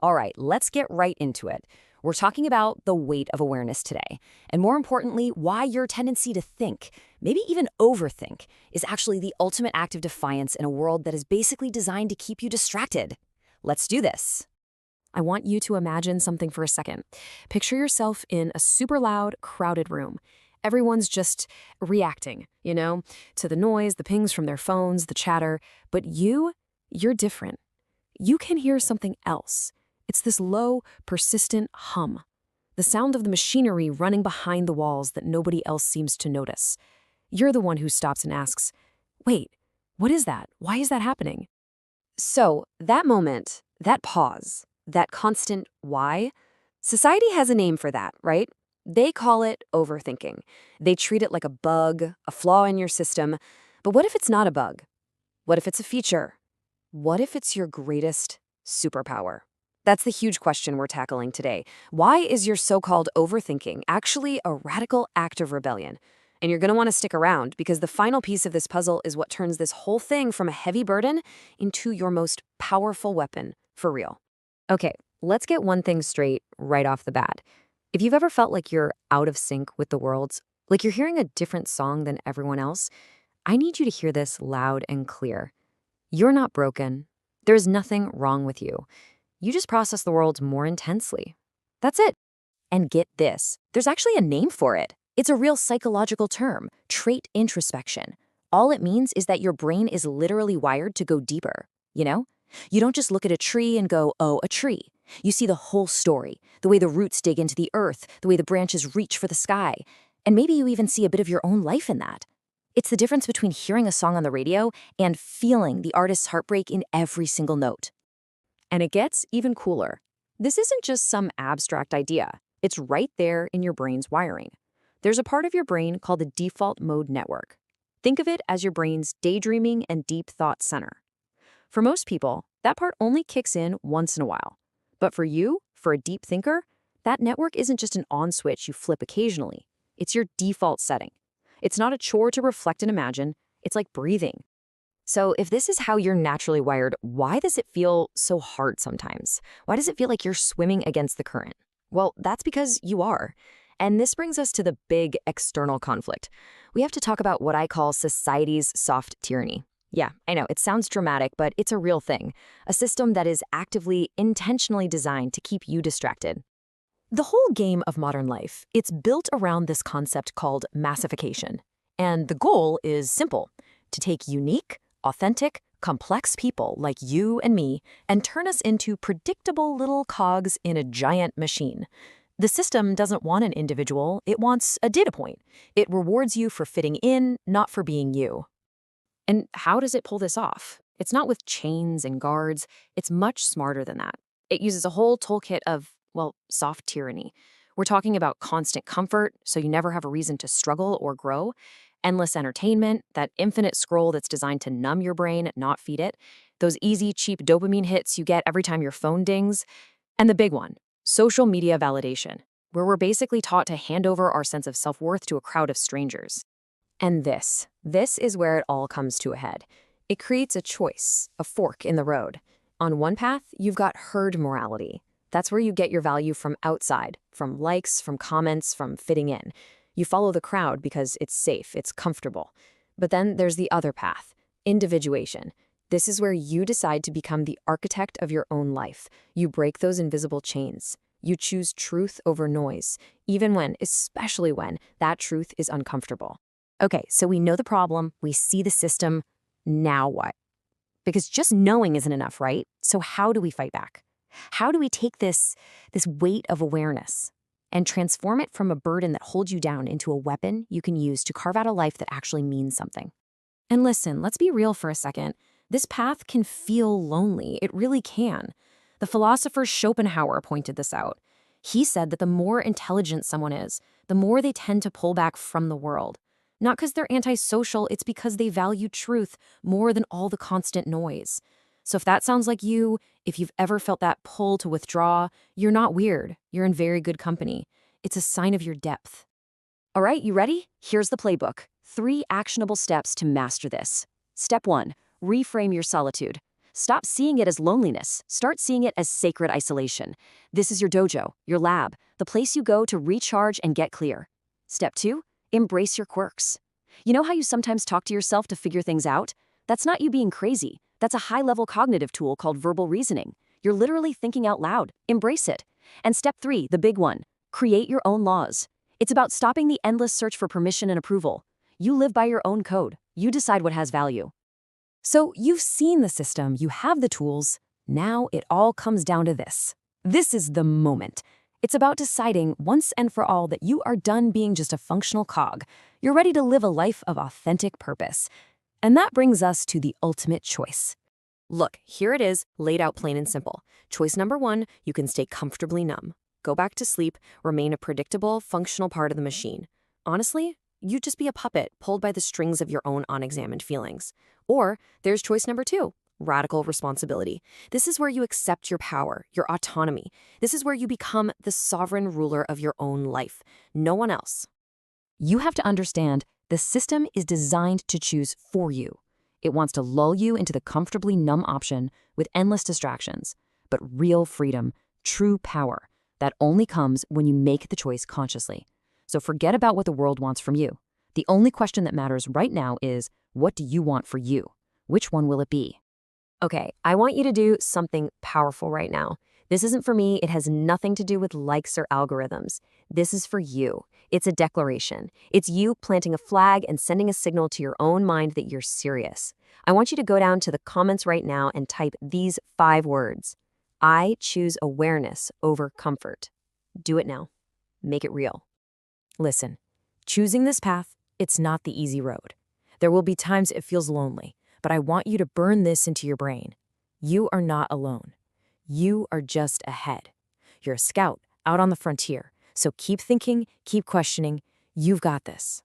All right, let's get right into it. We're talking about the weight of awareness today, and more importantly, why your tendency to think, maybe even overthink, is actually the ultimate act of defiance in a world that is basically designed to keep you distracted. Let's do this. I want you to imagine something for a second. Picture yourself in a super loud, crowded room. Everyone's just reacting, to the noise, the pings from their phones, the chatter. But you're different. You can hear something else. It's this low, persistent hum. The sound of the machinery running behind the walls that nobody else seems to notice. You're the one who stops and asks, wait, what is that? Why is that happening? So, that moment, that pause, that constant why, society has a name for that, right? They call it overthinking. They treat it like a bug, a flaw in your system. But what if it's not a bug? What if it's a feature? What if it's your greatest superpower? That's the huge question we're tackling today. Why is your so-called overthinking actually a radical act of rebellion? And you're going to want to stick around because the final piece of this puzzle is what turns this whole thing from a heavy burden into your most powerful weapon for real. Okay, let's get one thing straight right off the bat. If you've ever felt like you're out of sync with the world, like you're hearing a different song than everyone else, I need you to hear this loud and clear. You're not broken. There's nothing wrong with you. You just process the world more intensely. That's it. And get this, there's actually a name for it. It's a real psychological term, trait introspection. All it means is that your brain is literally wired to go deeper, You don't just look at a tree and go, oh, a tree. You see the whole story, the way the roots dig into the earth, the way the branches reach for the sky. And maybe you even see a bit of your own life in that. It's the difference between hearing a song on the radio and feeling the artist's heartbreak in every single note. And it gets even cooler. This isn't just some abstract idea. It's right there in your brain's wiring. There's a part of your brain called the default mode network. Think of it as your brain's daydreaming and deep thought center. For most people, that part only kicks in once in a while. But for you, for a deep thinker, that network isn't just an on switch you flip occasionally. It's your default setting. It's not a chore to reflect and imagine. It's like breathing. So if this is how you're naturally wired, why does it feel so hard sometimes? Why does it feel like you're swimming against the current? Well, that's because you are. And this brings us to the big external conflict. We have to talk about what I call society's soft tyranny. Yeah, I know, it sounds dramatic, but it's a real thing. A system that is actively, intentionally designed to keep you distracted. The whole game of modern life, it's built around this concept called massification. And the goal is simple: to take unique, authentic, complex people like you and me and turn us into predictable little cogs in a giant machine. The system doesn't want an individual, it wants a data point. It rewards you for fitting in, not for being you. And how does it pull this off? It's not with chains and guards, it's much smarter than that. It uses a whole toolkit of, soft tyranny. We're talking about constant comfort, so you never have a reason to struggle or grow. Endless entertainment, that infinite scroll that's designed to numb your brain, not feed it. Those easy, cheap dopamine hits you get every time your phone dings. And the big one, social media validation, where we're basically taught to hand over our sense of self-worth to a crowd of strangers. And this is where it all comes to a head. It creates a choice, a fork in the road. On one path, you've got herd morality. That's where you get your value from outside, from likes, from comments, from fitting in. You follow the crowd because it's safe, it's comfortable. But then there's the other path, individuation. This is where you decide to become the architect of your own life. You break those invisible chains. You choose truth over noise, even when, especially when, that truth is uncomfortable. Okay, so we know the problem, we see the system. Now what? Because just knowing isn't enough, right? So how do we fight back? How do we take this weight of awareness and transform it from a burden that holds you down into a weapon you can use to carve out a life that actually means something? And listen, let's be real for a second. This path can feel lonely. It really can. The philosopher Schopenhauer pointed this out. He said that the more intelligent someone is, the more they tend to pull back from the world. Not because they're antisocial, it's because they value truth more than all the constant noise. So if that sounds like you, if you've ever felt that pull to withdraw, you're not weird. You're in very good company. It's a sign of your depth. All right, you ready? Here's the playbook. 3 actionable steps to master this. Step 1, reframe your solitude. Stop seeing it as loneliness. Start seeing it as sacred isolation. This is your dojo, your lab, the place you go to recharge and get clear. Step 2, embrace your quirks. You know how you sometimes talk to yourself to figure things out? That's not you being crazy. That's a high-level cognitive tool called verbal reasoning. You're literally thinking out loud. Embrace it. And step 3, the big one, create your own laws. It's about stopping the endless search for permission and approval. You live by your own code. You decide what has value. So you've seen the system, you have the tools. Now it all comes down to this. This is the moment. It's about deciding once and for all that you are done being just a functional cog. You're ready to live a life of authentic purpose. And that brings us to the ultimate choice. Look, here it is, laid out plain and simple. Choice number 1, you can stay comfortably numb. Go back to sleep, remain a predictable, functional part of the machine. Honestly, you'd just be a puppet pulled by the strings of your own unexamined feelings. Or there's choice number 2, radical responsibility. This is where you accept your power, your autonomy. This is where you become the sovereign ruler of your own life, no one else. You have to understand the system is designed to choose for you. It wants to lull you into the comfortably numb option with endless distractions. But real freedom, true power, that only comes when you make the choice consciously. So forget about what the world wants from you. The only question that matters right now is, what do you want for you? Which one will it be? Okay, I want you to do something powerful right now. This isn't for me. It has nothing to do with likes or algorithms. This is for you. It's a declaration. It's you planting a flag and sending a signal to your own mind that you're serious. I want you to go down to the comments right now and type these 5 words. I choose awareness over comfort. Do it now. Make it real. Listen, choosing this path, it's not the easy road. There will be times it feels lonely, but I want you to burn this into your brain. You are not alone. You are just ahead. You're a scout out on the frontier. So keep thinking, keep questioning. You've got this.